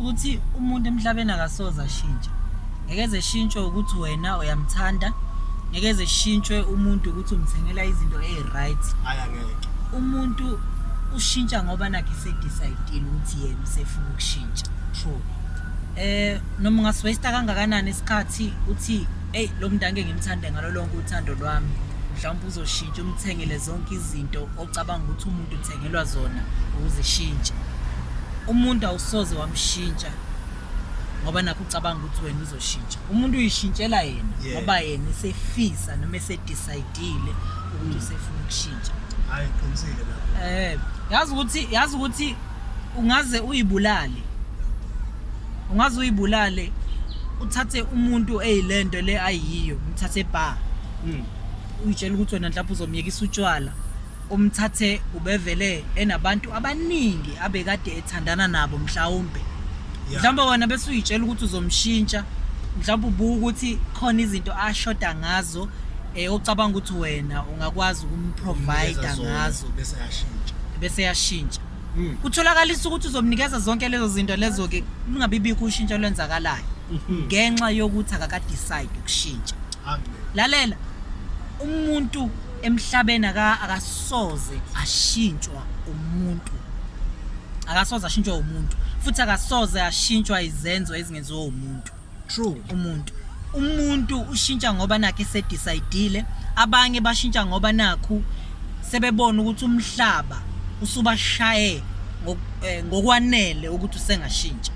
ukuthi umuntu emhlabeni akasoze ashintshe. Ngeke zeshintshwe ukuthi wena uyamthanda. Ngeke zeshintshwe umuntu ukuthi umthengela izinto right. Ngeke. Umuntu ushintsha ngoba nakhe sedecide ukuthi yena usefuna ukushintsha. True. Noma ungaswaste kangakanani isikhathi uthi hey lo muntu angeke ngimthande ngalo lonke uthando lwami. Mhlawumbe uzoshintsha umthengele zonke izinto ocabanga ukuthi umuntu uthengelwa zona ukuzishintsha. Umuntu awusoze wamshintsha ngoba nakho ucabanga ukuthi wena uzoshintsha. Umuntu uyishintshela yena ngoba yena esefisa noma esedecideile ukuthi usefuna ukushintsha. Hayi qinisile lapho. Yazi ukuthi ungaze uyibulale uthathe umuntu eyilento le ayiyo umthathe bar. Uyitshela ukuthi wena mhlawumbe uzomyekisa utshwala umthathe ubevele enabantu abaningi abekade ethandana nabo mhlawumbe. Mhlawumbe wena bese uyitshela ukuthi uzomshintsha mhlawumbe ubuka ukuthi khona izinto ashoda ngazo ocabanga ukuthi wena ungakwazi ukumprovide ngazo bese yashintsha. Kutholakalisa ukuthi uzomnikeza zonke lezo zinto lezo ke kungabibikho ushintsho lwenzakalayo ngenxa yokuthi akakadecide ukushintsha. Lalela umuntu emhlabeni akasoze ashintshwa umuntu. Akasoze ashintshwa umuntu futhi akasoze ashintshwa izenzo ezingenziwa umuntu. True. Umuntu ushintsha ngoba nakhe sedecideile. Abanye bashintsha ngoba nakho sebebona ukuthi umhlaba usubashaye ngokwanele ukuthi usengashintsha.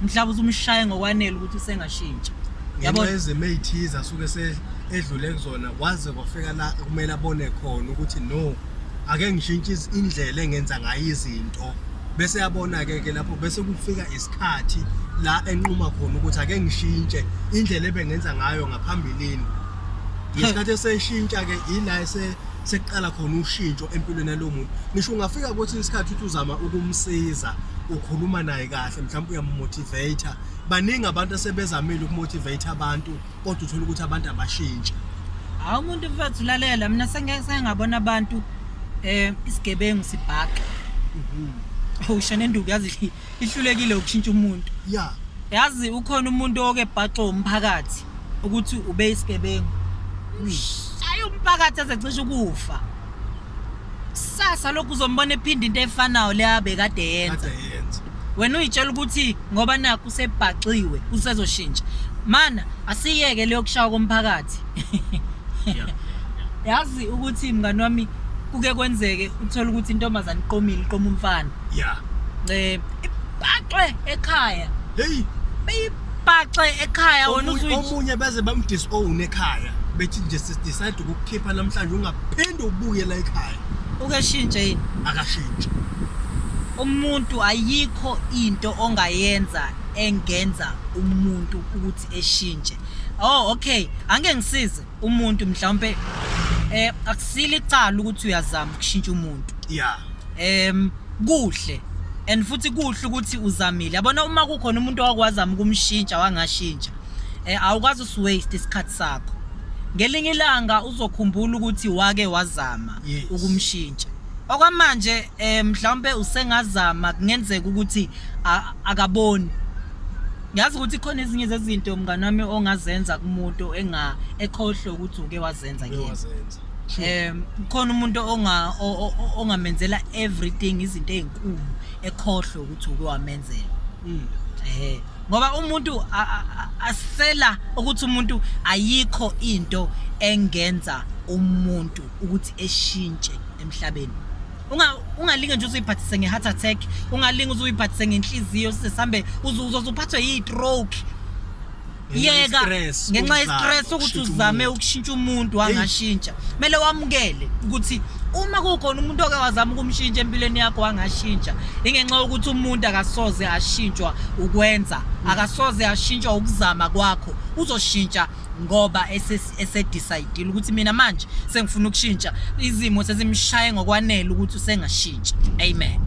Umhlaba usumshaye ngokwanele ukuthi usengashintsha. Yabo ezemeyithiza asuke edlule kuzona waze kwafika la kumele abone khona ukuthi no ake ngishintshe indlela engenza ngayo izinto bese yabona ke lapho bese kufika isikhathi la enquma khona ukuthi ake ngishintshe indlela ebengenza ngayo ngaphambilini. Isikhathi eseshintsha ke ila seqala khona ushintsho empilweni yalo muntu. Ngisho ungafika ukuthi isikhathi uthi uzama ukumsiza ukhuluma naye kahle mhlawumbe uyamotivate. Baningi abantu asebezamile ukumotivate abantu kodwa uthola ukuthi abantu abashintsha. Hawu umuntu mfethu lalela mina sengabona abantu isigebengu sibhaqa. Ushane nduku yazi ihlulekile ukushintsha umuntu. Yazi ukhona umuntu okebhaxo umphakathi ukuthi ube isigebengu. Ayo umphakathi azecisha ukufa. Sasa lokhu uzombona ephinda into efanayo le abe kade yenza. Wena uyitshela ukuthi ngoba nakho usebhaxiwe usezoshintsha. Mana asiyeke leyo kushaya komphakathi. Yazi ukuthi mngani wami kuke kwenzeke uthola ukuthi intombazana iqomile iqoma umfana. Ibhaxwe ekhaya. Beyibhaxe ekhaya wona omunye beze bamdisown ekhaya. Bethi nje decide ukukhipha namhlanje ungaphinde ubuye la ekhaya. Uke shintshe yini? Akashintshe. Umuntu ayikho into ongayenza engenza umuntu ukuthi eshintshe. Okay, angeke ngisize umuntu mhlawumbe akusile icala ukuthi uyazama ukushintsha umuntu. Kuhle and futhi kuhle ukuthi uzamile. Yabona uma kukhona umuntu owakwazama ukumshintsha wangashintsha awukwazi usiwaste isikhathi sakho. Ngelinye ilanga uzokhumbula ukuthi wake wazama ukumshintsha. Okwamanje mhlawumbe usengazama kungenzeka ukuthi akaboni. Ngiyazi ukuthi khona ezinye zezinto mngani wami ongazenza kumuntu ekhohle ukuthi uke wazenza kuyena. Khona umuntu ongamenzela everything izinto ezinkulu ekhohle ukuthi uke wamenzela. Ngoba umuntu asela ukuthi umuntu ayikho into engenza umuntu ukuthi eshintshe emhlabeni. Ungalinge nje uzuyiphathise ngeheart attack, ungalinge uzuyiphathise ngenhliziyo sisambe uzophathwa yi-stroke. Yeka ngenxa ye-stress ukuthi uzame ukushintsha umuntu wangashintsha. Kumele wamukele ukuthi uma kukhona umuntu oke wazama ukumshintsha empilweni yakho wangashintsha, ingenxa ukuthi umuntu akasoze ashintshwa ukwenza, akasoze ashintshwa ukuzama kwakho. Uzoshintsha ngoba esedecide ukuthi mina manje sengifuna ukushintsha, izimo sezimshaye ngokwanele ukuthi usengashintsha. Amen.